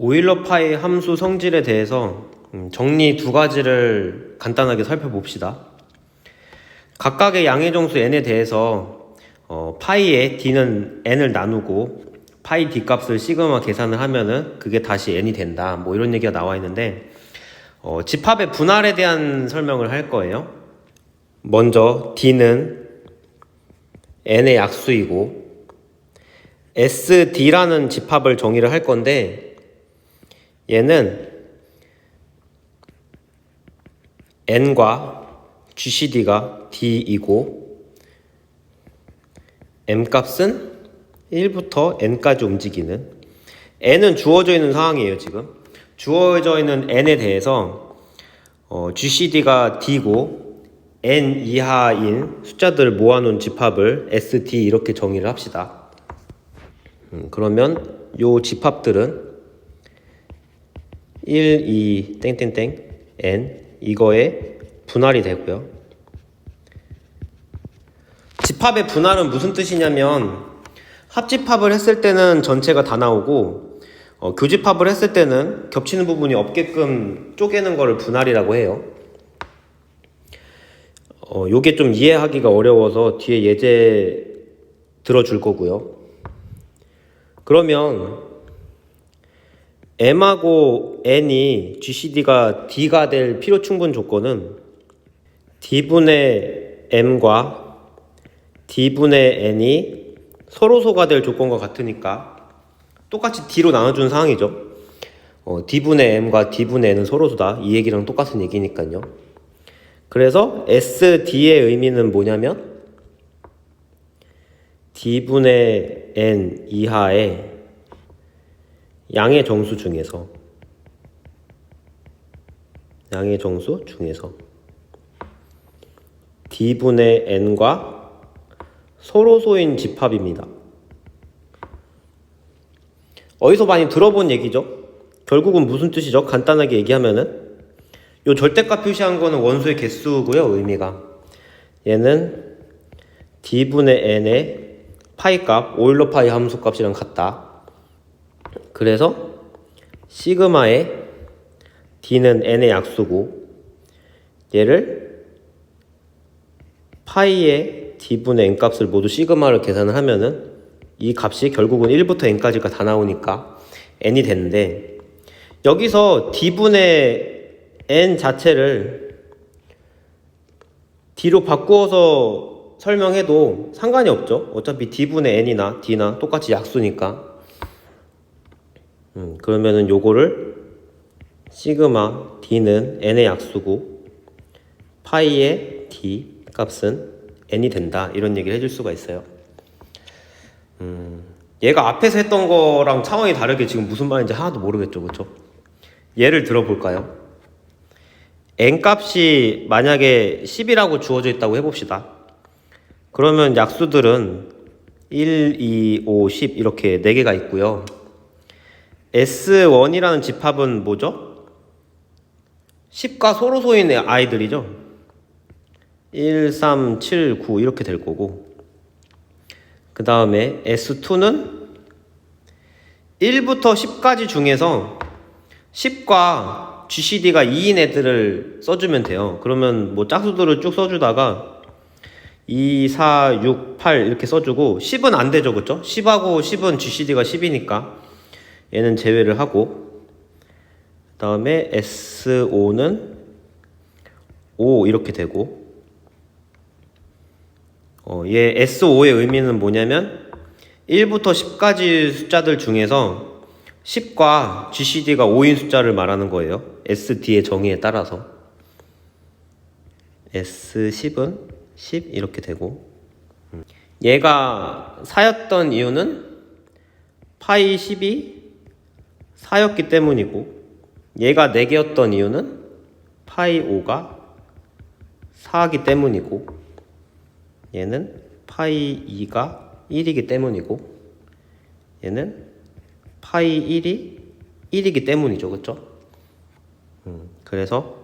오일러 파이 함수 성질에 대해서 정리 두 가지를 간단하게 살펴봅시다. 각각의 양의 정수 n에 대해서 파이에 d는 n을 나누고 파이 d 값을 시그마 계산을 하면은 그게 다시 n이 된다. 뭐 이런 얘기가 나와 있는데 집합의 분할에 대한 설명을 할 거예요. 먼저 d는 n의 약수이고 SD라는 집합을 정의를 할 건데 얘는 n과 GCD가 d이고 m값은 1부터 n까지 움직이는 n은 주어져 있는 상황이에요. 지금 주어져 있는 n에 대해서 GCD가 d고 n 이하인 숫자들을 모아놓은 집합을 SD 이렇게 정의를 합시다. 그러면 요 집합들은 1, 2, 땡땡땡, n 이거에 분할이 되고요. 집합의 분할은 무슨 뜻이냐면 합집합을 했을 때는 전체가 다 나오고 교집합을 했을 때는 겹치는 부분이 없게끔 쪼개는 거를 분할이라고 해요. 요게 좀 이해하기가 어려워서 뒤에 예제 들어줄 거고요. 그러면 m하고 n이 GCD가 d가 될 필요 충분 조건은 d분의 m과 d분의 n이 서로 소가 될 조건과 같으니까 똑같이 d로 나눠준 상황이죠. d분의 m과 d분의 n은 서로 소다. 이 얘기랑 똑같은 얘기니까요. 그래서 SD의 의미는 뭐냐면 d분의 n 이하의 양의 정수 중에서 d분의 n과 서로소인 집합입니다. 어디서 많이 들어본 얘기죠? 결국은 무슨 뜻이죠? 간단하게 얘기하면은 요 절대값 표시한 거는 원소의 개수고요. 의미가 얘는 d분의 n의 파이값, 오일러 파이 함수값이랑 같다. 그래서 시그마의 d는 n의 약수고 얘를 파이의 d분의 n 값을 모두 시그마를 계산을 하면은 이 값이 결국은 1부터 n까지가 다 나오니까 n이 되는데 여기서 d분의 n 자체를 d로 바꾸어서 설명해도 상관이 없죠. 어차피 d분의 n이나 d나 똑같이 약수니까. 그러면은 요거를 시그마 d는 n의 약수고 파이의 d 값은 n이 된다. 이런 얘기를 해줄 수가 있어요. 얘가 앞에서 했던 거랑 차원이 다르게 지금 무슨 말인지 하나도 모르겠죠. 그쵸? 예를 들어볼까요? n 값이 만약에 10이라고 주어져 있다고 해봅시다. 그러면 약수들은 1, 2, 5, 10 이렇게 4개가 있고요. S1이라는 집합은 뭐죠? 10과 서로소인 아이들이죠. 1, 3, 7, 9 이렇게 될 거고 그 다음에 S2는 1부터 10까지 중에서 10과 GCD가 2인 애들을 써주면 돼요. 그러면 뭐 짝수들을 쭉 써주다가 2, 4, 6, 8 이렇게 써주고 10은 안 되죠. 그쵸? 10하고 10은 GCD가 10이니까 얘는 제외를 하고 그 다음에 S5는 5 이렇게 되고 얘 S5의 의미는 뭐냐면 1부터 10까지 숫자들 중에서 10과 GCD가 5인 숫자를 말하는 거예요. SD의 정의에 따라서 S10은 10 이렇게 되고 얘가 4였던 이유는 파이 10이 4였기 때문이고 얘가 4개였던 이유는 파이 5가 4이기 때문이고 얘는 파이 2가 1이기 때문이고 얘는 파이 1이 1이기 때문이죠. 그쵸? 그래서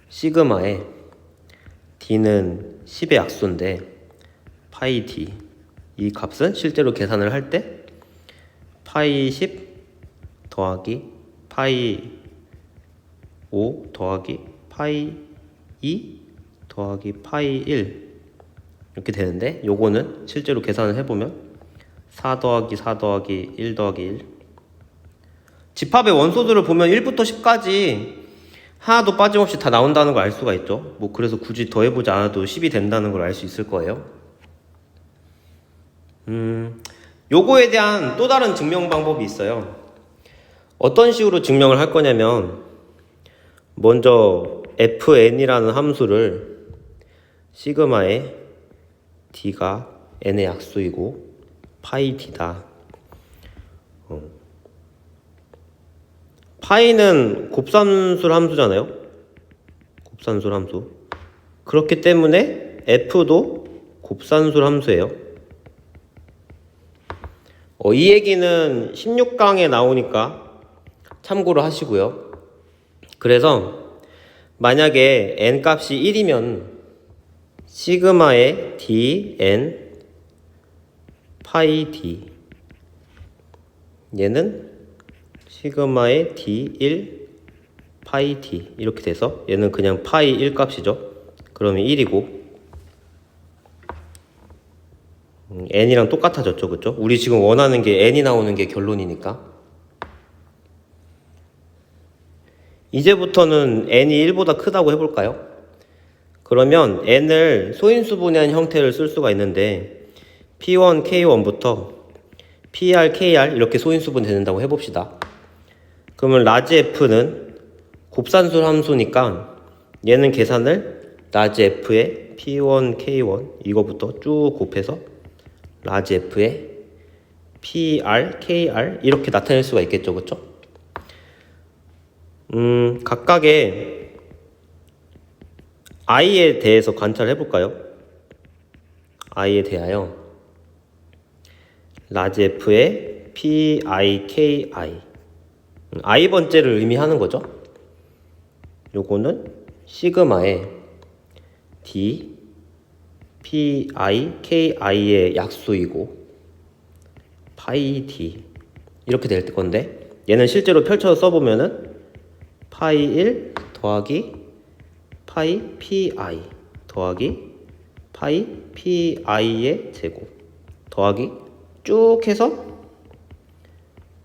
시그마에 d는 10의 약수인데 파이 d 이 값은 실제로 계산을 할 때 파이 10 더하기 파이 5 더하기 파이 2 더하기 파이 1 이렇게 되는데, 요거는 실제로 계산을 해보면 4 더하기 4 더하기 1 더하기 1. 집합의 원소들을 보면 1부터 10까지 하나도 빠짐없이 다 나온다는 걸 알 수가 있죠. 뭐 그래서 굳이 더해보지 않아도 10이 된다는 걸 알 수 있을 거예요. 요거에 대한 또 다른 증명 방법이 있어요. 어떤 식으로 증명을 할 거냐면, 먼저 fn이라는 함수를 시그마에 d가 n의 약수이고 파이 d다. 파이는 곱산술 함수잖아요. 곱산술 함수. 그렇기 때문에 f도 곱산술 함수예요. 이 얘기는 16강에 나오니까 참고를 하시고요. 그래서 만약에 n 값이 1이면 시그마의 dn 파이 d, 얘는 시그마의 d1 파이 d 이렇게 돼서 얘는 그냥 파이 1 값이죠. 그러면 1이고 n이랑 똑같아졌죠, 그쵸? 우리 지금 원하는 게 n이 나오는 게 결론이니까. 이제부터는 n이 1보다 크다고 해볼까요? 그러면 n을 소인수분해한 형태를 쓸 수가 있는데, p1, k1부터 pr, kr 이렇게 소인수분 된다고 해봅시다. 그러면 라지 f는 곱산술 함수니까 얘는 계산을 라지 f의 p1, k1 이거부터 쭉 곱해서 라지 f의 pr, kr 이렇게 나타낼 수가 있겠죠, 그쵸? 각각의 i에 대해서 관찰해 볼까요? i에 대하여 라지 f의 pi, ki i 번째를 의미하는 거죠. 요거는 시그마의 d pi, ki의 약수이고 파이 d 이렇게 될 건데, 얘는 실제로 펼쳐서 써보면은 파이 1 더하기 파이 pi 더하기 파이 pi의 제곱 더하기 쭉 해서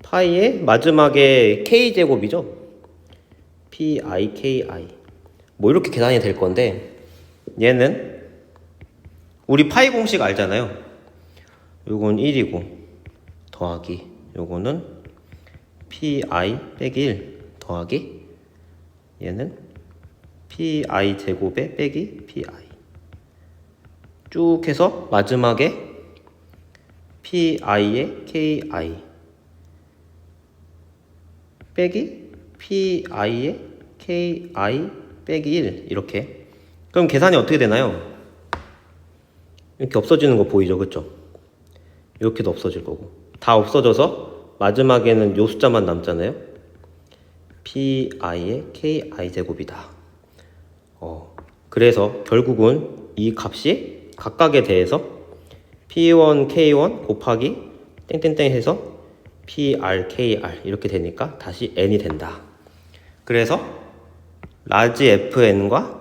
파이의 마지막에 k제곱이죠. pi, ki 뭐 이렇게 계산이 될 건데, 얘는 우리 파이 공식 알잖아요. 요건 1이고 더하기 요거는 pi 빼기 1 더하기 얘는 pi 제곱에 빼기 pi 쭉 해서 마지막에 pi의 ki 빼기 pi의 ki 빼기 1 이렇게. 그럼 계산이 어떻게 되나요? 이렇게 없어지는 거 보이죠, 그쵸? 이렇게도 없어질 거고 다 없어져서 마지막에는 요 숫자만 남잖아요. pi의 ki 제곱이다. 그래서 결국은 이 값이 각각에 대해서 p1, k1 곱하기 땡땡땡 해서 pr, kr 이렇게 되니까 다시 n이 된다. 그래서 라지 fn과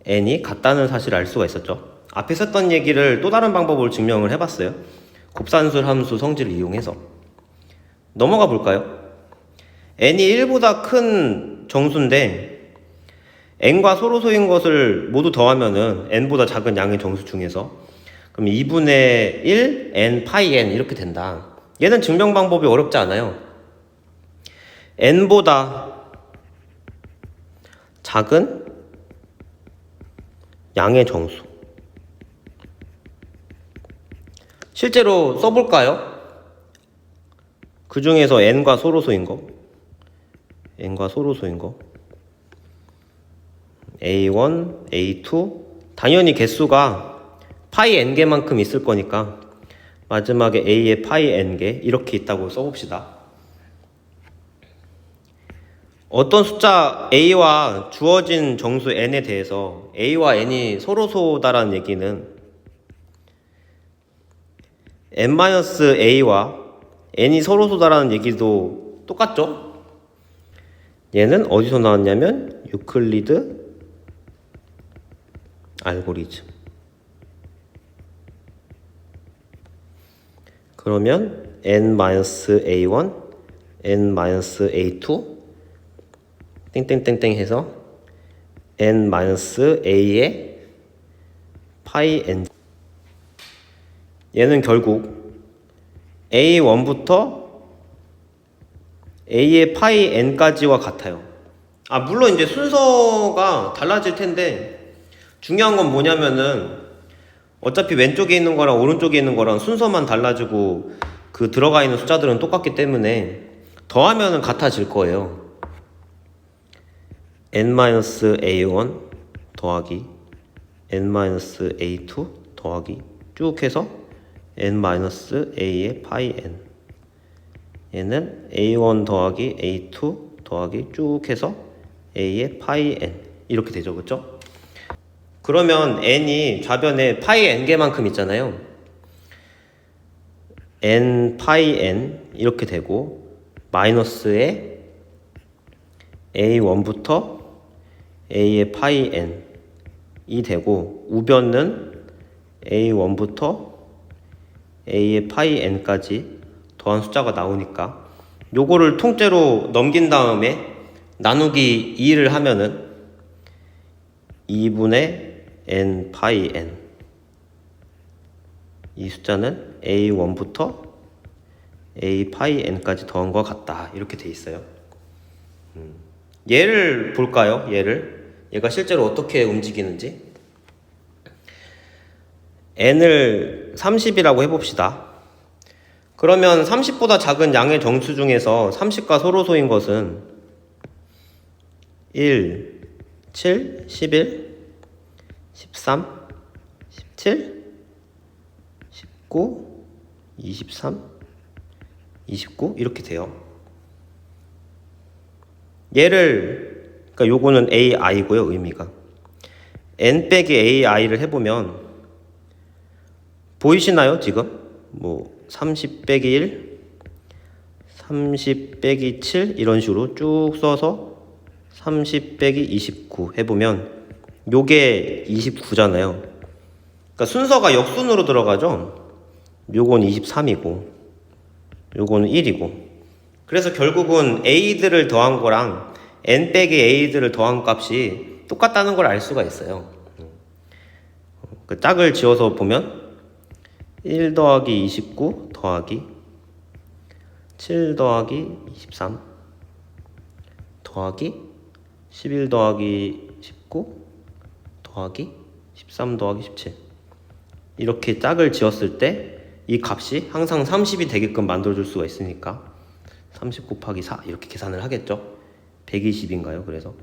n이 같다는 사실을 알 수가 있었죠. 앞에 썼던 얘기를 또 다른 방법으로 증명을 해봤어요. 곱산술 함수 성질을 이용해서. 넘어가 볼까요? n이 1보다 큰 정수인데 n과 소로소인 것을 모두 더하면은 n보다 작은 양의 정수 중에서, 그럼 2분의 1 n 파이 n 이렇게 된다. 얘는 증명 방법이 어렵지 않아요. n보다 작은 양의 정수. 실제로 써볼까요? 그 중에서 n과 소로소인 거, n과 소로소인 거, a1, a2 당연히 개수가 파이 n개만큼 있을 거니까 마지막에 a의 파이 n개 이렇게 있다고 써봅시다. 어떤 숫자 a와 주어진 정수 n에 대해서 a와 n이 소로소다라는 얘기는 n-a와 n이 소로소다라는 얘기도 똑같죠? 얘는 어디서 나왔냐면 유클리드 알고리즘. 그러면 n-a1, n-a2 땡땡땡땡 해서 n-a의 파이 n. 얘는 결국 a1부터 a의 파이 n까지와 같아요. 물론 이제 순서가 달라질 텐데 중요한 건 뭐냐면은 어차피 왼쪽에 있는 거랑 오른쪽에 있는 거랑 순서만 달라지고 그 들어가 있는 숫자들은 똑같기 때문에 더하면은 같아질 거예요. n-a1 더하기 n-a2 더하기 쭉 해서 n-a의 파이 n. 얘는 a1 더하기 a2 더하기 쭉 해서 a의 파이 n. 이렇게 되죠, 그쵸? 그러면 n이 좌변에 파이 n개만큼 있잖아요. n 파이 n 이렇게 되고 마이너스에 a1부터 a의 파이 n이 되고 우변은 a1부터 a의 파이 n까지 더한 숫자가 나오니까 요거를 통째로 넘긴 다음에 나누기 2를 하면은 2분의 n 파이 n. 이 숫자는 a1부터 a 파이 n까지 더한 것 같다. 이렇게 돼 있어요. 얘를 볼까요? 얘가 실제로 어떻게 움직이는지. n을 30이라고 해봅시다. 그러면 30보다 작은 양의 정수 중에서 30과 서로소인 것은 1, 7, 11, 13, 17, 19, 23, 29 이렇게 돼요. 그러니까 요거는 ai고요, 의미가. n 빼기 ai를 해보면 보이시나요, 지금? 30 빼기 1, 30 빼기 7 이런 식으로 쭉 써서 30 빼기 29 해보면 요게 29잖아요. 그러니까 순서가 역순으로 들어가죠. 요건 23이고 요거는 1이고. 그래서 결국은 a들을 더한 거랑 n 빼기 a들을 더한 값이 똑같다는 걸 알 수가 있어요. 그 짝을 지어서 보면 1 더하기 29 더하기 7 더하기 23 더하기 11 더하기 19 더하기 13 더하기 17 이렇게 짝을 지었을 때 이 값이 항상 30이 되게끔 만들어줄 수가 있으니까 30 곱하기 4 이렇게 계산을 하겠죠. 120인가요? 그래서